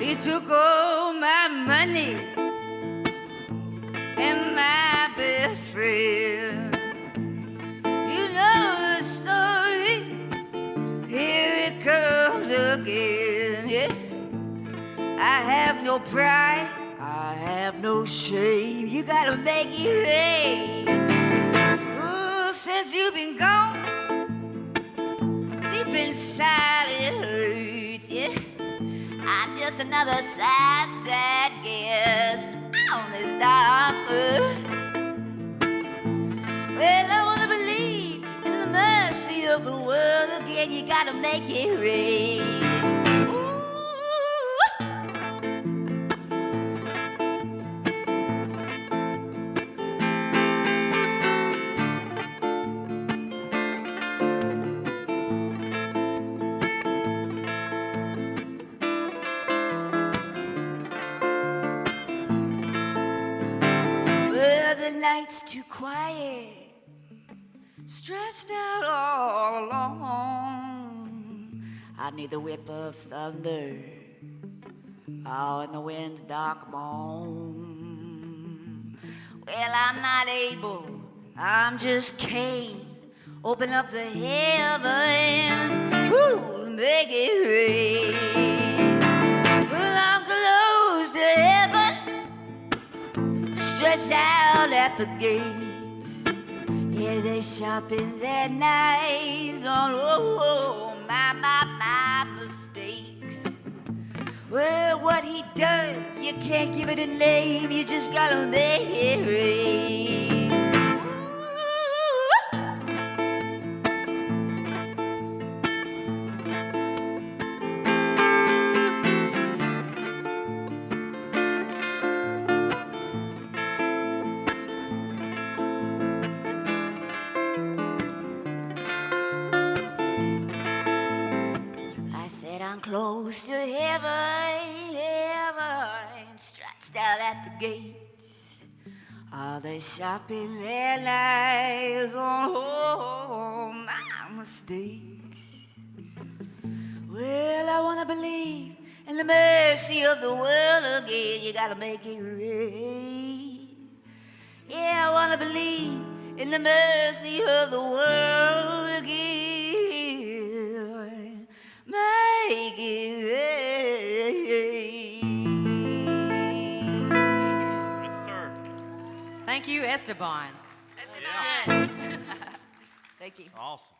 You took all my money and my best friend. You know the story. Here it comes again. Yeah. I have no pride. I have no shame. You gotta make it right. Ooh, since you've been gone, deep inside it hurts. Yeah. I'm just another sad, sad guest on this dark earth. Well, I wanna believe in the mercy of the world again. You gotta make it right. Ooh. The night's too quiet, stretched out all alone. I need the whip of thunder, oh, and the wind's dark moan. Well, I'm not able, I'm just Cain. Open up the heavens, woo, make it rain. Well, I'm close to heaven, stretched out at the gates. Yeah, they sharpen their knives on my mistakes. Well, what he done, you can't give it a name. You just gotta make it rain. I'm close to heaven, heaven, stretched out at the gates. Are they sharpen their knives on my mistakes? Well, I wanna believe in the mercy of the world again. You gotta make it right. Yeah, I wanna believe in the mercy of the world again. Make it right. Good, sir. Thank you, Esteban. Esteban. Thank you. Awesome.